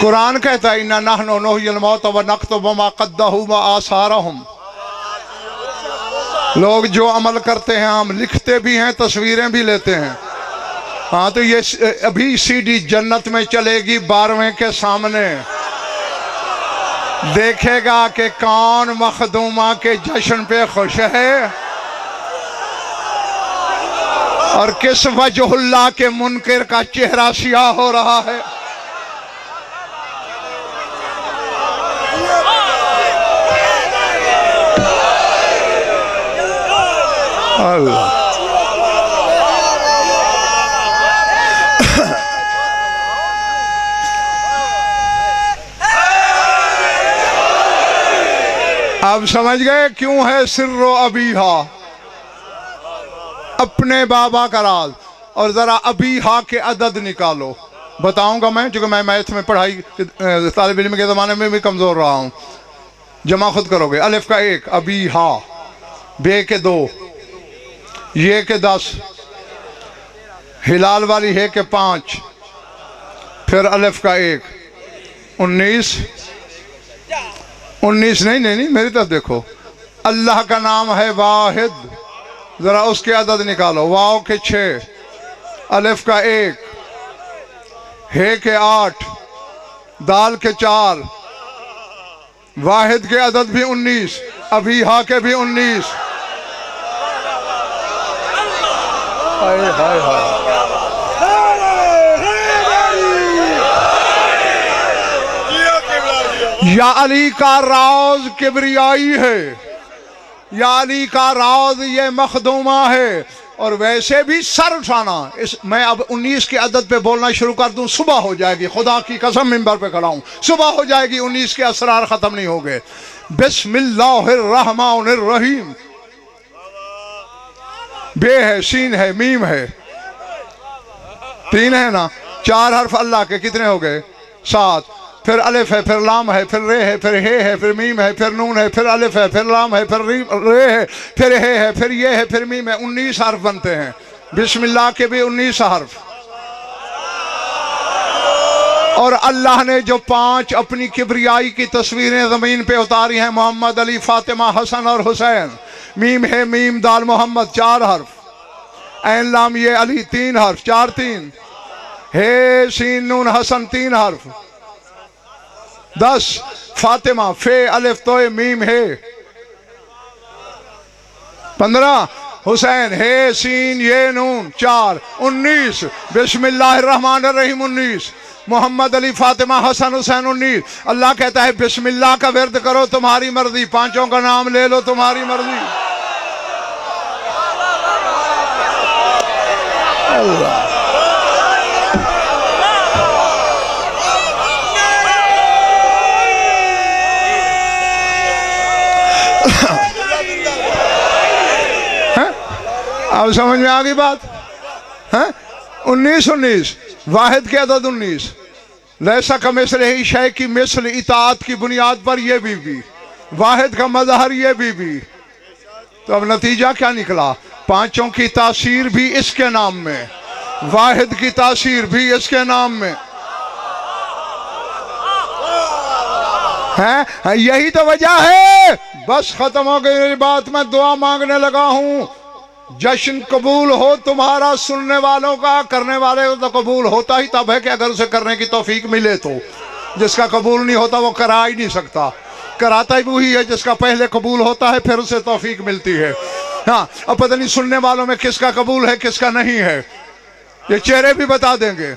قرآن کہتا ہے اِنَّا نَحْنُ نُحْيِي الْمَوْتَ وَنَكْتُبُ مَا قَدَّمُوا وَآثَارَهُمْ۔ لوگ جو عمل کرتے ہیں ہم لکھتے بھی ہیں، تصویریں بھی لیتے ہیں۔ ہاں تو یہ ابھی سی ڈی جنت میں چلے گی 12ویں کے سامنے، دیکھے گا کہ کون مخدومہ کے جشن پہ خوش ہے اور کس وجہ اللہ کے منکر کا چہرہ سیاہ ہو رہا ہے۔ اللہ اب سمجھ گئے کیوں ہے سر و ابیہا، اپنے بابا کا راز۔ اور ذرا ابیہا کے عدد نکالو، بتاؤں گا میں، چونکہ میں میتھ میں پڑھائی طالب علم کے زمانے میں بھی کمزور رہا ہوں۔ جمع خود کرو گے، الف کا 1 ابیہا، بے کے 2، یہ کے 10، ہلال والی ہے کے 5، پھر الف کا 1 19 نہیں میری طرف دیکھو۔ اللہ کا نام ہے واحد، ذرا اس کے عدد نکالو۔ واو کے 6، الف کا 1، ہے کے 8، دال کے 4، واحد کے عدد بھی 19، ابیہا کے بھی 19۔ ہائے ہائے ہائے، یا علی کا راز کبریائی ہے، یا علی کا راز یہ مخدومہ ہے۔ اور ویسے بھی سر اٹھانا، میں اب 19 کے عدد پہ بولنا شروع کر دوں، صبح ہو جائے گی، خدا کی قسم منبر پہ کھڑا ہوں، صبح ہو جائے گی، 19 کے اسرار ختم نہیں ہو گئے۔ بسم اللہ الرحمن الرحیم، بے ہے، سین ہے، میم ہے، 3 ہے نا، 4 حرف اللہ کے کتنے ہو گئے؟ 7، پھر الف ہے، پھر لام ہے، پھر رے ہے، پھر ہے ہے، پھر میم ہے، پھر نون ہے، پھر الف ہے، پھر لام ہے، پھر رے ہے، پھر ہے، پھر یہ ہے، پھر میم ہے، 19 حرف بنتے ہیں۔ بسم اللہ کے بھی 19 حرف۔ اور اللہ نے جو 5 اپنی کبریائی کی تصویریں زمین پہ اتاری ہیں، محمد علی، فاطمہ، حسن اور حسین، میم ہے، میم دال محمد 4 حرف، عین لام یہ علی 3 حرف، 4 3، ہے سین نون حسن 3 حرف، 10 فاطمہ، فے الف توئے میم ہے، 15 حسین، ہے سین یہ نون 4، 19 بسم اللہ الرحمن الرحیم 19، محمد علی، فاطمہ، حسن، حسین 19۔ اللہ کہتا ہے بسم اللہ کا ورد کرو تمہاری مرضی، 5 کا نام لے لو تمہاری مرضی۔ اللہ اب سمجھ میں آگئی بات؟ 19 واحد کے عدد 19، لیسا کمثلہ شیء کی مثل اطاعت کی بنیاد پر یہ بھی واحد کا مظہر یہ بھی۔ تو اب نتیجہ کیا نکلا؟ 5 کی تاثیر بھی اس کے نام میں، واحد کی تاثیر بھی اس کے نام میں ہے۔ یہی تو وجہ ہے، بس ختم ہو گئی میری بات، میں دعا مانگنے لگا ہوں۔ جشن قبول ہو تمہارا، سننے والوں کا، کرنے والے تو قبول ہوتا ہی تب ہے کہ اگر اسے کرنے کی توفیق ملے تو۔ جس کا قبول نہیں ہوتا وہ کرا ہی نہیں سکتا، کراتا ہی وہی ہے جس کا پہلے قبول ہوتا ہے پھر اسے توفیق ملتی ہے۔ ہاں اب پتہ نہیں سننے والوں میں کس کا قبول ہے کس کا نہیں ہے، یہ چہرے بھی بتا دیں گے۔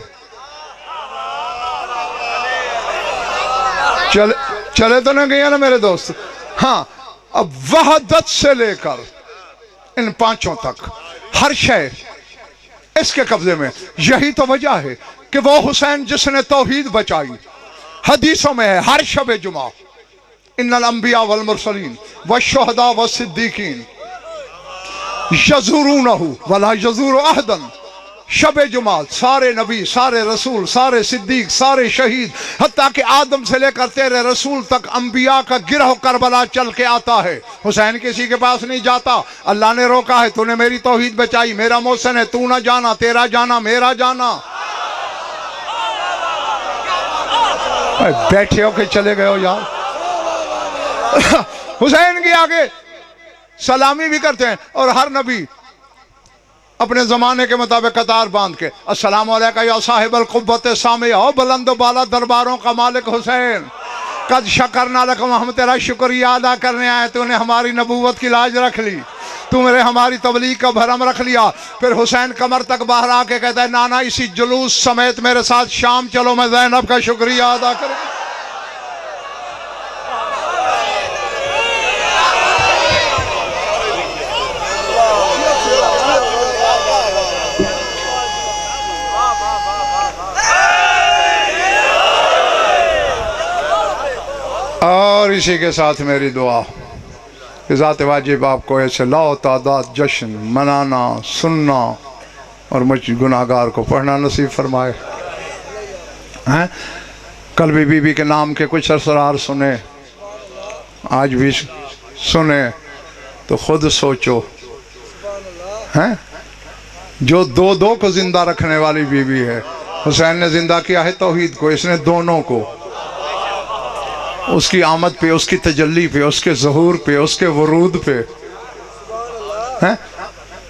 چلے تو نہیں گئے نا میرے دوست؟ ہاں اب وحدت سے لے کر ان 5 تک ہر شے اس کے قبضے میں۔ یہی تو وجہ ہے کہ وہ حسین جس نے توحید بچائی، حدیثوں میں ہے ہر شب جمعہ ان الانبیاء والمرسلین والشہداء والصدیقین یزورونہ ولا یزور احدا۔ شب جمعہ سارے نبی، سارے رسول، سارے صدیق، سارے شہید، حتیٰ کہ آدم سے لے کر تیرے رسول تک انبیاء کا گروہ کربلا چل کے آتا ہے۔ حسین کسی کے پاس نہیں جاتا، اللہ نے روکا ہے، تو نے میری توحید بچائی، میرا محسن ہے، تو نہ جانا، تیرا جانا میرا جانا۔ بیٹھے ہو کہ چلے گئے ہو یار؟ حسین کی آگے سلامی بھی کرتے ہیں، اور ہر نبی اپنے زمانے کے مطابق قطار باندھ کے السلام علیکہ یا صاحب القوت سامیہ، او بلند و بالا درباروں کا مالک حسین، قد شکرنا لکم، ہم تیرا شکریہ ادا کرنے آئے، تو نے ہماری نبوت کی لاج رکھ لی، تو میرے ہماری تبلیغ کا بھرم رکھ لیا۔ پھر حسین کمر تک باہر آ کے کہتا ہے نانا اسی جلوس سمیت میرے ساتھ شام چلو، میں زینب کا شکریہ ادا کروں۔ اور اسی کے ساتھ میری دعا کہ ذات واجب آپ کو ایسے لا تعداد جشن منانا، سننا اور مجھ گناہگار کو پڑھنا نصیب فرمائے۔ کل بھی بی بی کے نام کے کچھ اسرار سنے، آج بھی سنے، تو خود سوچو، جو دو کو زندہ رکھنے والی بی بی ہے، حسین نے زندہ کیا ہے توحید کو، اس نے دونوں کو، اس کی آمد پہ، اس کی تجلی پہ، اس کے ظہور پہ، اس کے ورود پہ،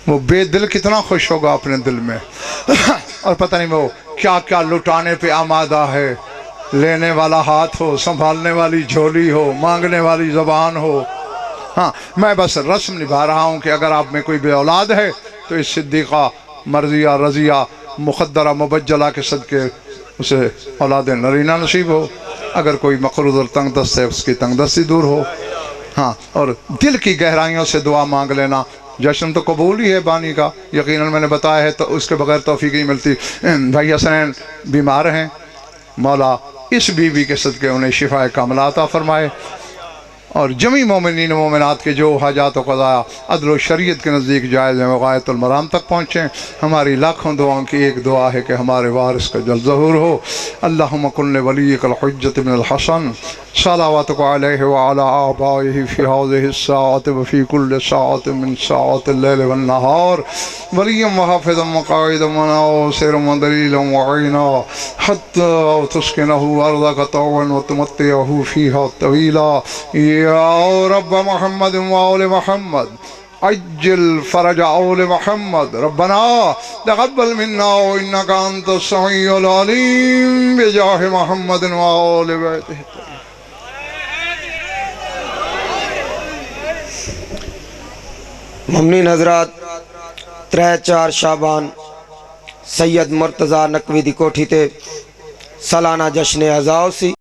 وہ بے دل کتنا خوش ہوگا اپنے دل میں، اور پتہ نہیں وہ کیا کیا لٹانے پہ آمادہ ہے، لینے والا ہاتھ ہو، سنبھالنے والی جھولی ہو، مانگنے والی زبان ہو۔ ہاں میں بس رسم نبھا رہا ہوں کہ اگر آپ میں کوئی بے اولاد ہے تو اس صدیقہ مرضیہ رضیہ مقدرہ مبجلہ کے صدقے اسے اولاد نرینہ نصیب ہو، اگر کوئی مقروض اور تنگ دست ہے اس کی تنگ دستی دور ہو۔ ہاں اور دل کی گہرائیوں سے دعا مانگ لینا، جشن تو قبول ہی ہے بانی کا، یقیناً میں نے بتایا ہے، تو اس کے بغیر توفیق نہیں ملتی۔ بھائی حسنین بیمار ہیں، مولا اس بی بی کے صدقے انہیں شفاء کاملہ عطا فرمائے، اور جمی مومنین و مومنات کے جو حاجات و قضایا عدل و شریعت کے نزدیک جائز ہیں وہ غایت المرام تک پہنچیں۔ ہماری لاکھوں دعاؤں کی ایک دعا ہے کہ ہمارے وارث کا جلد ظہور ہو۔ اللہم کن لولیک الحجت بن الحسن صلواتک علیہ وعلی آبائہ فی هذه الساعة وفی کل ساعة من ساعات اللیل والنہار، ولیم وحافظا وقائدا وناصرا ودلیلا وعینا حتی تسکنہ ارضک طوعا وتمتعہ فیہا طویلا۔ یا رب محمد وآل محمد عجل فرج آل محمد، ربنا تقبل منا انک انت السمیع العلیم بجاہ محمد وآل بیتہ۔ ممنین حضرات 3-4 شعبان سید مرتضیٰ نقوی دی کوٹھی تے سالانہ جشن اعزاؤ سی۔